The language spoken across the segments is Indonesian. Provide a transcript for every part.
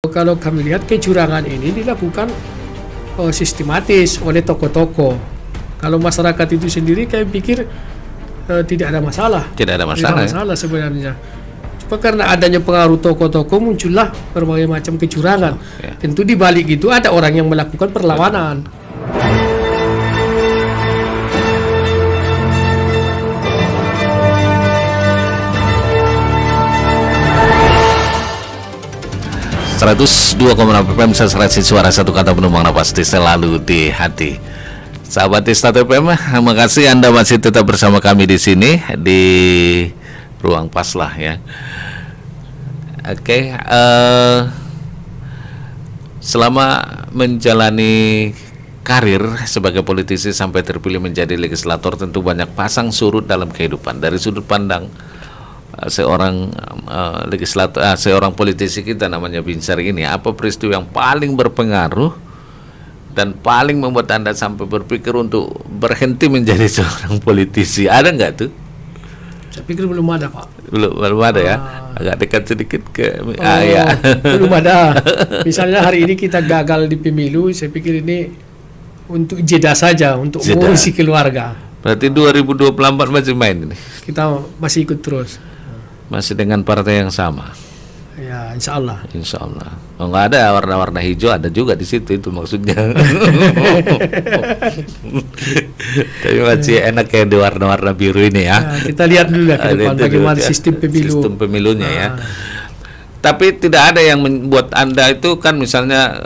Kalau kami lihat kecurangan ini dilakukan sistematis oleh tokoh-tokoh. Kalau masyarakat itu sendiri kami pikir tidak ada masalah. Tidak ada masalah. Tidak ada masalah sebenarnya. Cuma karena adanya pengaruh tokoh-tokoh muncullah berbagai macam kecurangan. Tentu di balik itu ada orang yang melakukan perlawanan. FM Sensasi Suara Satu Kata Penumpang Pasti Selalu di Hati. Sahabat Istad FM, terima kasih Anda masih tetap bersama kami di sini di Ruang Paslah ya. Oke, selama menjalani karir sebagai politisi sampai terpilih menjadi legislator, tentu banyak pasang surut dalam kehidupan. Dari sudut pandang seorang seorang politisi kita namanya Binsar ini, apa peristiwa yang paling berpengaruh dan paling membuat Anda sampai berpikir untuk berhenti menjadi seorang politisi? Ada nggak tuh? Saya pikir belum ada, Pak. Belum ada ya. Agak dekat sedikit ke ya. Belum ada. Misalnya hari ini kita gagal di pemilu, saya pikir ini untuk jeda saja, untuk mengisi keluarga. Berarti 2024 masih main ini? Kita masih ikut terus. Masih dengan partai yang sama? Ya, insya Allah. Insya Allah. Oh, nggak ada warna-warna hijau, ada juga di situ, itu maksudnya. Tapi masih enak ya di warna-warna biru ini ya. Kita lihat dulu ke depan bagaimana sistem pemilu. Sistem pemilunya ya. Tapi tidak ada yang membuat Anda itu kan misalnya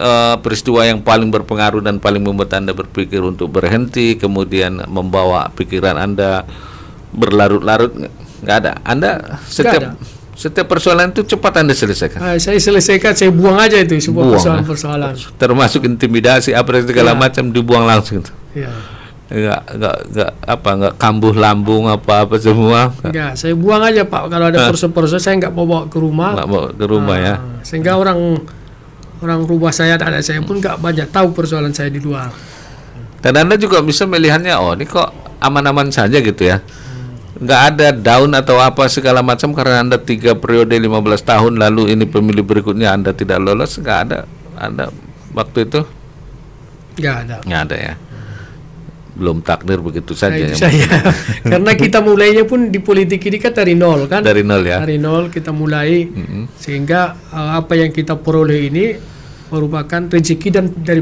peristiwa yang paling berpengaruh dan paling membuat Anda berpikir untuk berhenti, kemudian membawa pikiran Anda berlarut-larut. Nggak ada. Anda setiap persoalan itu cepat Anda selesaikan. Saya selesaikan, saya buang aja itu semua persoalan. Termasuk intimidasi apa segala macam dibuang langsung. Ya. Nggak kambuh lambung apa semua. Enggak, saya buang aja Pak. Kalau ada perso-perso saya nggak mau bawa ke rumah. Nggak bawa ke rumah ya. Sehingga orang rumah saya dan anak saya pun nggak banyak tahu persoalan saya di luar. Dan Anda juga bisa melihatnya, oh ini kok aman-aman saja gitu ya. Nggak ada down atau apa segala macam karena Anda 3 periode 15 tahun lalu ini pemilu berikutnya Anda tidak lolos. Nggak ada. Anda waktu itu nggak ada ya. Belum takdir begitu saja ya. Karena kita mulainya pun di politik ini kan dari nol kan. Dari nol ya. Dari nol kita mulai sehingga apa yang kita peroleh ini merupakan rezeki dan dari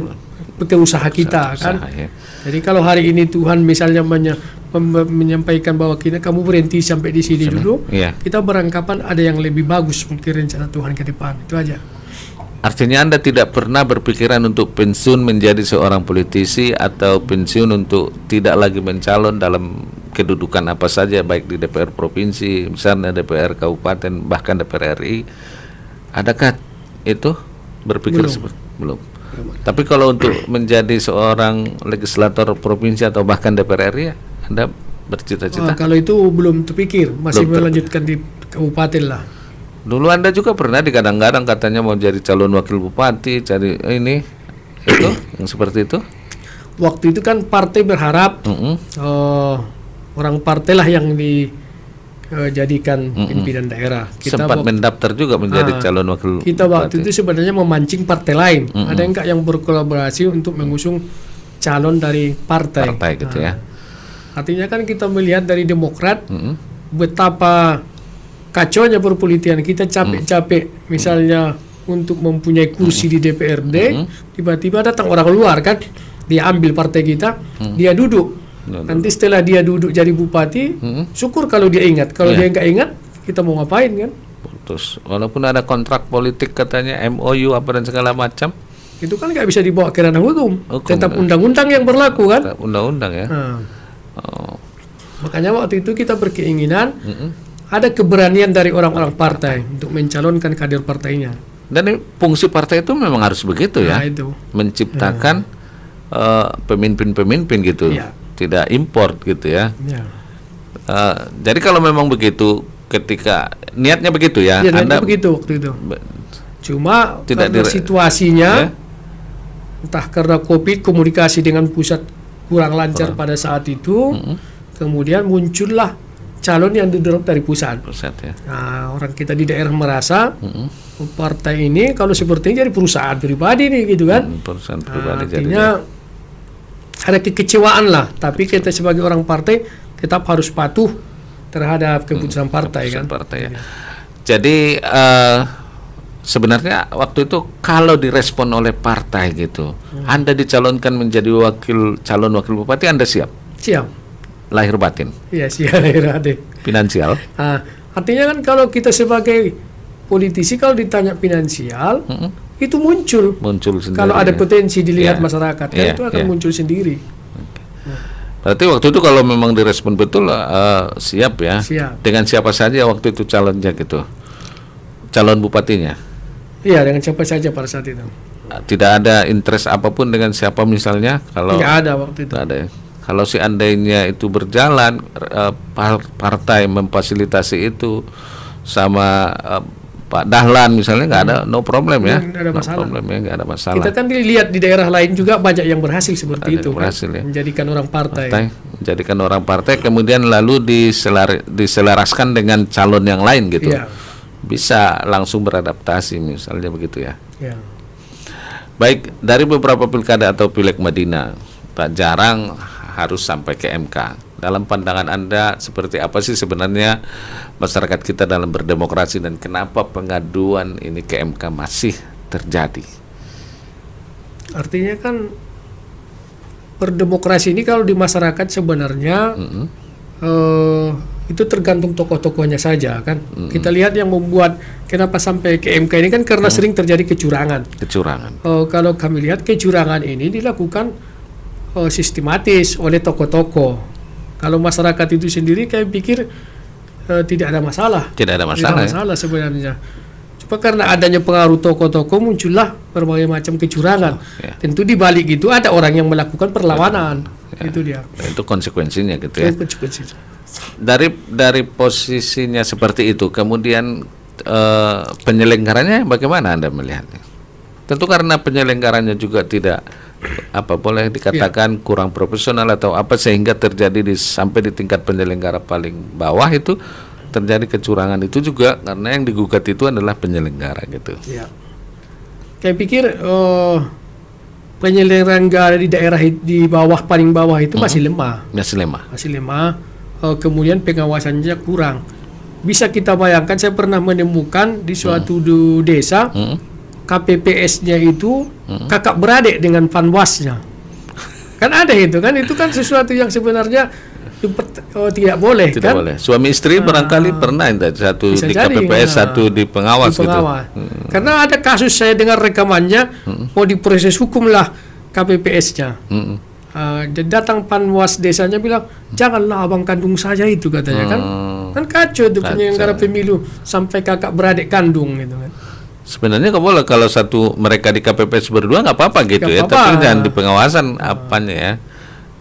usaha kita kan. Ya. Jadi kalau hari ini Tuhan misalnya menyampaikan bahwa kamu berhenti sampai di sini dulu, kita beranggapan ada yang lebih bagus mungkin rencana Tuhan ke depan. Itu aja. Artinya Anda tidak pernah berpikiran untuk pensiun menjadi seorang politisi atau pensiun untuk tidak lagi mencalon dalam kedudukan apa saja, baik di DPR provinsi, misalnya DPR kabupaten, bahkan DPR RI. Adakah itu berpikir seperti belum? Tapi kalau untuk menjadi seorang legislator provinsi atau bahkan DPR RI, Anda bercita-cita? Kalau itu belum terpikir, masih melanjutkan di kabupaten lah. Dulu Anda juga pernah digadang-gadang katanya mau jadi calon wakil bupati, cari ini, itu, yang seperti itu? Waktu itu kan partai berharap orang partai lah yang dijadikan pimpinan daerah. Kita sempat mendaftar juga menjadi calon wakil bupati. Kita waktu itu sebenarnya memancing partai lain. Ada enggak yang berkolaborasi untuk mengusung calon dari partai. Partai gitu ya. Artinya kan kita melihat dari Demokrat betapa kacaunya perpolitikan. Kita capek-capek misalnya untuk mempunyai kursi di DPRD, tiba-tiba datang orang luar kan, dia ambil partai kita, dia duduk. Nanti setelah dia duduk jadi bupati, syukur kalau dia ingat. Kalau dia nggak ingat, kita mau ngapain kan? Putus. Walaupun ada kontrak politik katanya, MOU apa dan segala macam, itu kan nggak bisa dibawa ke ranah hukum. Tetap undang-undang yang berlaku kan? Undang-undang ya. Makanya waktu itu kita berkeinginan ada keberanian dari orang-orang partai untuk mencalonkan kader partainya. Dan fungsi partai itu memang harus begitu ya, itu. Menciptakan pemimpin-pemimpin gitu, tidak import gitu ya. Jadi kalau memang begitu, ketika niatnya begitu ya, Anda begitu waktu itu. Cuma tidak karena situasinya, entah karena COVID, komunikasi dengan pusat kurang lancar pada saat itu, kemudian muncullah calon yang didorong dari pusat. Ya. Nah, orang kita di daerah merasa, partai ini kalau seperti ini jadi perusahaan pribadi nih gitu kan. Perusahaan pribadi artinya ada kekecewaan lah, tapi kita sebagai orang partai tetap harus patuh terhadap keputusan partai kan. Partai, ya. Jadi sebenarnya waktu itu kalau direspon oleh partai gitu, Anda dicalonkan menjadi calon wakil bupati, Anda siap? Siap. Lahir batin? Iya, siap lahir batin. Finansial? Artinya kan kalau kita sebagai politisi kalau ditanya finansial, itu muncul sendiri. Kalau ada potensi dilihat masyarakat, kan itu akan muncul sendiri. Berarti waktu itu kalau memang direspon betul, siap ya? Siap. Dengan siapa saja waktu itu calonnya gitu? Calon bupatinya? Iya, dengan siapa saja pada saat itu. Tidak ada interest apapun dengan siapa misalnya? Kalau tidak ada waktu itu. Tidak ada ya? Kalau seandainya itu berjalan, partai memfasilitasi itu sama Pak Dahlan misalnya, nggak ada, no problem ya, nggak ada masalah. Nggak ada masalah. Kita kan dilihat di daerah lain juga banyak yang berhasil seperti itu, berhasil, kan? Ya. Menjadikan orang partai. Menjadikan orang partai, kemudian lalu diselaraskan dengan calon yang lain gitu, bisa langsung beradaptasi misalnya begitu ya. Baik, dari beberapa pilkada atau pileg Madinah, tak jarang harus sampai ke MK. Dalam pandangan Anda, seperti apa sih sebenarnya masyarakat kita dalam berdemokrasi, dan kenapa pengaduan ini ke MK masih terjadi? Artinya kan berdemokrasi ini kalau di masyarakat sebenarnya itu tergantung tokoh-tokohnya saja kan. Kita lihat yang membuat kenapa sampai ke MK ini kan karena sering terjadi kecurangan. Kalau kami lihat kecurangan ini dilakukan sistematis oleh tokoh-tokoh. Kalau masyarakat itu sendiri kayak pikir tidak ada masalah. Tidak ada masalah sebenarnya. Cuma karena adanya pengaruh tokoh-tokoh muncullah berbagai macam kecurangan. Tentu di balik itu ada orang yang melakukan perlawanan. Itu dia. Itu konsekuensinya gitu ya. Konsekuensinya. Dari posisinya seperti itu, kemudian penyelenggaranya bagaimana Anda melihatnya? Tentu karena penyelenggaranya juga tidak boleh dikatakan kurang profesional atau apa, sehingga terjadi sampai di tingkat penyelenggara paling bawah itu terjadi kecurangan itu juga karena yang digugat itu adalah penyelenggara gitu. Saya pikir penyelenggara di daerah di bawah, paling bawah itu masih lemah. Kemudian pengawasannya kurang. Bisa kita bayangkan, saya pernah menemukan di suatu desa KPPS-nya itu kakak beradik dengan panwasnya. Kan ada itu kan sesuatu yang sebenarnya tidak boleh. Tidak boleh. Suami istri barangkali pernah satu di KPPS, satu di pengawas. Gitu. Karena ada kasus saya dengar rekamannya, mau diproses hukum lah KPPS-nya. Datang panwas desanya bilang, janganlah abang kandung saja itu katanya kan kacau itu penyelenggara pemilu sampai kakak beradik kandung gitu kan. Sebenarnya boleh kalau mereka di KPPS berdua nggak apa-apa gitu ya, tapi jangan di pengawasan apanya ya,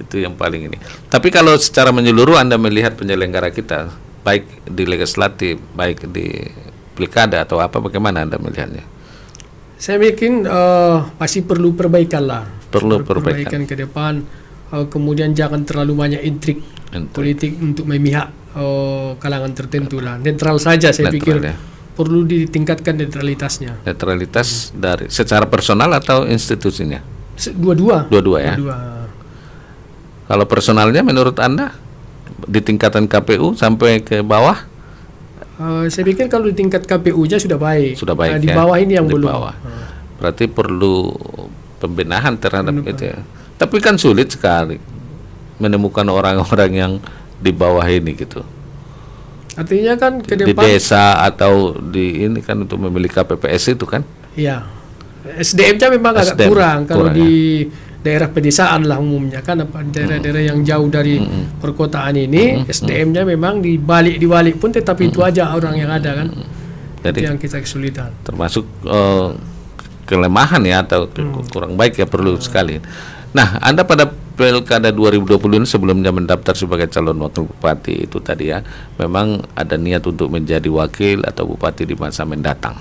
itu yang paling ini. Tapi kalau secara menyeluruh Anda melihat penyelenggara kita, baik di legislatif, baik di pilkada atau apa, bagaimana Anda melihatnya? Saya bikin masih perlu perbaikan lah. Perlu perbaikan ke depan. Kemudian jangan terlalu banyak intrik politik untuk memihak kalangan tertentu lah. Netral saja saya pikir. Ya. Perlu ditingkatkan netralitasnya. Netralitas dari secara personal atau institusinya? Dua-dua ya. Kalau personalnya menurut Anda di tingkatan KPU sampai ke bawah? Saya pikir kalau di tingkat KPU-nya sudah baik. Di ya? bawah ini yang di belum. Bawah. Berarti perlu pembenahan terhadap itu ya. Tapi kan sulit sekali menemukan orang-orang yang di bawah ini gitu. Artinya kan ke depan di desa atau di ini kan untuk memilih KPPS itu kan? Iya. SDM-nya memang agak kurang kalau di daerah pedesaan lah umumnya kan, daerah-daerah yang jauh dari perkotaan ini SDM-nya memang dibalik pun tetapi itu aja orang yang ada kan. Jadi itu yang kita kesulitan. Termasuk kelemahan ya atau kurang baik ya, perlu sekali. Nah, Anda pada Pilkada 2020 ini sebelumnya mendaftar sebagai calon wakil bupati itu tadi ya, memang ada niat untuk menjadi wakil atau bupati di masa mendatang.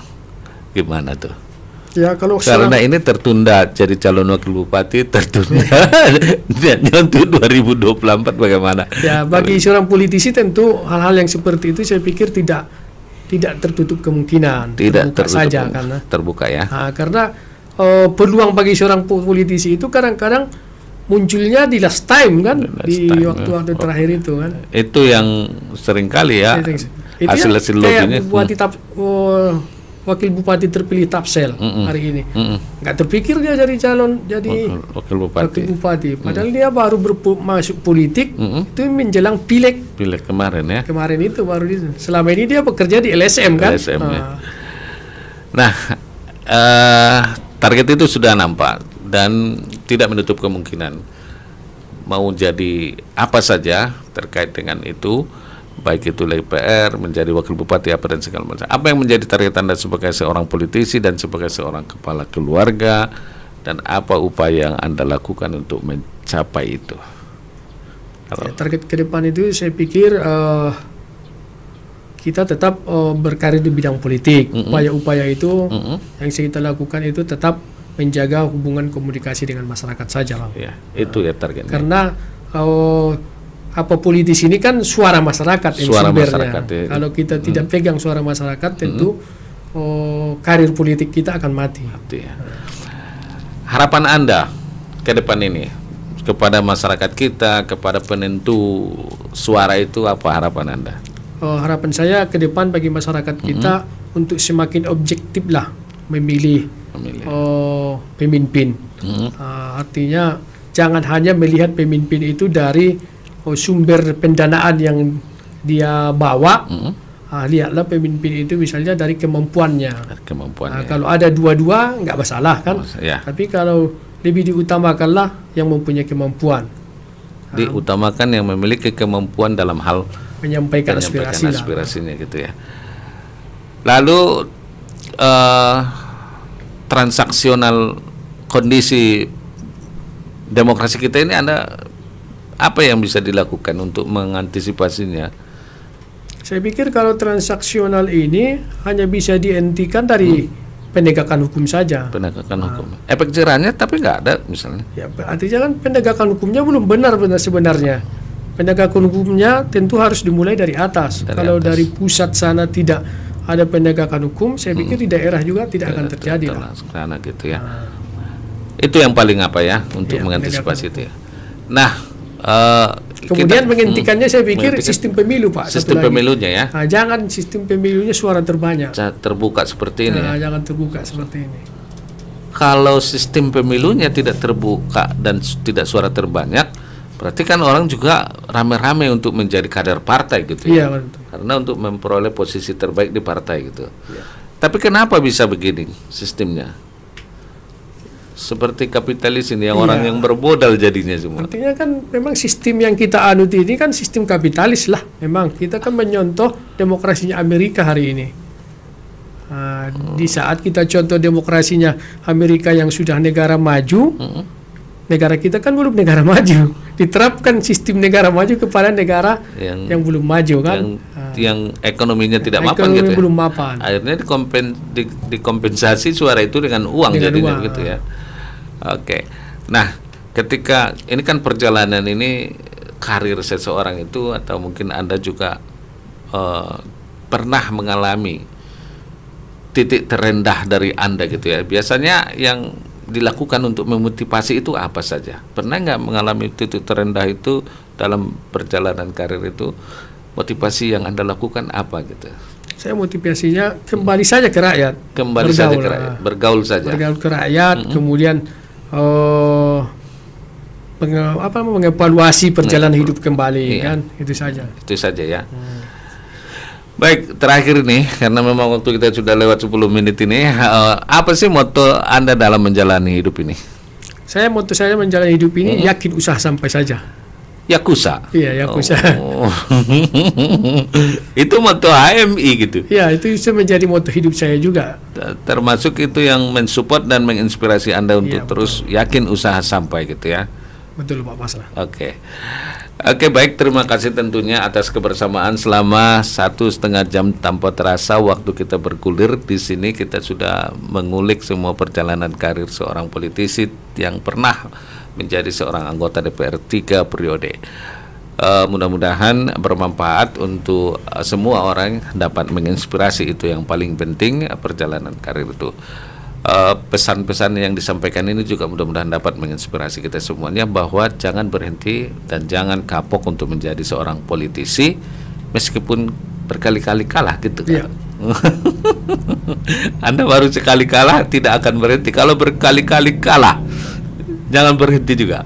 Gimana tuh? Ya, kalau karena ini tertunda, jadi calon wakil bupati tertunda untuk 2024 bagaimana? Ya, bagi seorang politisi tentu hal-hal yang seperti itu saya pikir tidak tidak tertutup kemungkinan, Tidak terbuka tertutup, saja karena terbuka ya. karena peluang bagi seorang politisi itu kadang-kadang munculnya di last time kan, di waktu-waktu terakhir itu kan. Itu yang seringkali ya hasil-hasil lobbynya. Wakil bupati terpilih Tapsel hari ini, nggak terpikir dia jadi calon jadi wakil bupati. Padahal dia baru masuk politik itu menjelang pileg kemarin ya. Kemarin itu baru selama ini dia bekerja di LSM kan. LSM, ya. Nah, target itu sudah nampak dan tidak menutup kemungkinan mau jadi apa saja terkait dengan itu, baik itu DPR, menjadi wakil bupati apa dan segala macam. Apa yang menjadi target Anda sebagai seorang politisi dan sebagai seorang kepala keluarga, dan apa upaya yang Anda lakukan untuk mencapai itu? Target ke depan itu saya pikir kita tetap berkarir di bidang politik. Upaya-upaya itu yang kita lakukan itu tetap menjaga hubungan komunikasi dengan masyarakat saja, Bang. Ya, itu ya targetnya. Karena apa politisi ini kan suara masyarakat yang sumbernya. Ya. Kalau kita tidak pegang suara masyarakat, tentu karir politik kita akan mati. Ya. Harapan Anda ke depan ini kepada masyarakat kita, kepada penentu suara itu apa harapan Anda? Harapan saya ke depan bagi masyarakat kita untuk semakin objektif lah memilih pemimpin. Artinya jangan hanya melihat pemimpin itu dari sumber pendanaan yang dia bawa. Lihatlah pemimpin itu misalnya dari kemampuannya. Kalau ada dua-dua nggak masalah kan. Tapi kalau lebih diutamakanlah yang mempunyai kemampuan. Diutamakan yang memiliki kemampuan dalam hal menyampaikan aspirasinya gitu ya. Lalu transaksional kondisi demokrasi kita ini, Anda apa yang bisa dilakukan untuk mengantisipasinya? Saya pikir kalau transaksional ini hanya bisa dihentikan dari penegakan hukum saja. Penegakan hukum. Efek jerahnya tapi nggak ada misalnya. Ya, artinya kan penegakan hukumnya belum benar sebenarnya. Penegakan hukumnya tentu harus dimulai dari atas. Kalau dari pusat sana tidak ada penegakan hukum, saya pikir di daerah juga tidak akan terjadi. Karena gitu ya. Itu yang paling apa ya untuk mengantisipasi itu ya. Nah, kemudian menghentikannya saya pikir sistem pemilu, Pak. Sistem pemilunya ya. Jangan sistem pemilunya suara terbanyak. Terbuka seperti ini. Jangan terbuka seperti ini. Kalau sistem pemilunya tidak terbuka dan tidak suara terbanyak, berarti kan orang juga rame-rame untuk menjadi kader partai gitu ya. Betul. Karena untuk memperoleh posisi terbaik di partai gitu. Tapi kenapa bisa begini sistemnya? Seperti kapitalis ini yang orang yang bermodal jadinya semua. Artinya kan memang sistem yang kita anut ini kan sistem kapitalis lah. Memang kita kan menyontoh demokrasinya Amerika hari ini. Di saat kita contoh demokrasinya Amerika yang sudah negara maju, negara kita kan belum negara maju. Diterapkan sistem negara maju kepada negara yang belum maju kan. Yang ekonominya tidak mapan gitu ya. Belum mapan. Akhirnya dikompensasi suara itu dengan uang jadinya gitu ya. Oke. Nah, ketika ini kan perjalanan ini karir seseorang itu, atau mungkin Anda juga pernah mengalami titik terendah dari Anda gitu ya. Biasanya yang dilakukan untuk memotivasi itu apa saja? Pernah nggak mengalami titik terendah itu dalam perjalanan karir itu? Motivasi yang Anda lakukan apa gitu? Saya motivasinya kembali saja ke rakyat. Bergaul saja. Bergaul ke rakyat, kemudian mengevaluasi perjalanan hidup kembali kan, itu saja. Itu saja ya. Baik, terakhir nih, karena memang waktu kita sudah lewat 10 menit ini, apa sih moto Anda dalam menjalani hidup ini? Moto saya menjalani hidup ini yakin usaha sampai saja. Yakuza? Iya, Yakuza. Itu moto HMI gitu? Iya, itu menjadi moto hidup saya juga. Termasuk itu yang mensupport dan menginspirasi Anda untuk terus yakin usaha sampai gitu ya? Betul, Pak Pasrah. Oke, baik, terima kasih tentunya atas kebersamaan selama 1,5 jam tanpa terasa waktu kita bergulir di sini. Kita sudah mengulik semua perjalanan karir seorang politisi yang pernah menjadi seorang anggota DPR 3 periode. Mudah-mudahan bermanfaat untuk semua orang, dapat menginspirasi. Itu yang paling penting perjalanan karir itu. Pesan-pesan yang disampaikan ini juga mudah-mudahan dapat menginspirasi kita semuanya, bahwa jangan berhenti dan jangan kapok untuk menjadi seorang politisi meskipun berkali-kali kalah gitu kan. Anda baru sekali kalah tidak akan berhenti. Kalau berkali-kali kalah jangan berhenti juga.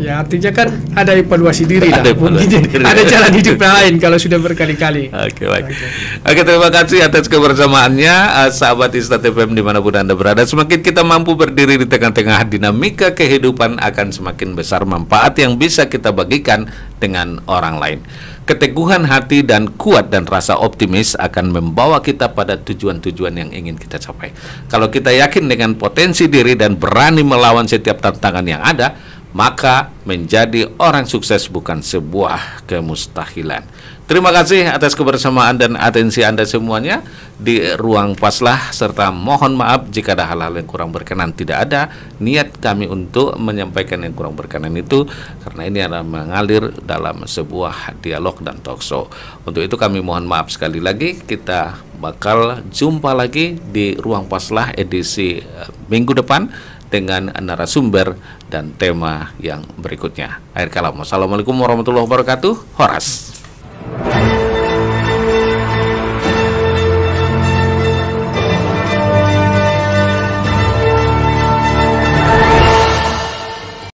Ya, artinya kan ada evaluasi diri lah. Ada evaluasi diri. Ada jalan hidup yang lain kalau sudah berkali-kali. Oke, baik. Oke, terima kasih atas kebersamaannya, sahabat Istad FM dimanapun Anda berada. Semakin kita mampu berdiri di tengah-tengah dinamika kehidupan, akan semakin besar manfaat yang bisa kita bagikan dengan orang lain. Keteguhan hati dan kuat dan rasa optimis akan membawa kita pada tujuan-tujuan yang ingin kita capai. Kalau kita yakin dengan potensi diri dan berani melawan setiap tantangan yang ada, maka menjadi orang sukses bukan sebuah kemustahilan. Terima kasih atas kebersamaan dan atensi Anda semuanya di Ruang Paslah, serta mohon maaf jika ada hal-hal yang kurang berkenan. Tidak ada niat kami untuk menyampaikan yang kurang berkenan itu, karena ini adalah mengalir dalam sebuah dialog dan talk show. Untuk itu kami mohon maaf sekali lagi. Kita bakal jumpa lagi di Ruang Paslah edisi minggu depan dengan narasumber dan tema yang berikutnya. Akhir kalam, wassalamualaikum warahmatullahi wabarakatuh. Horas.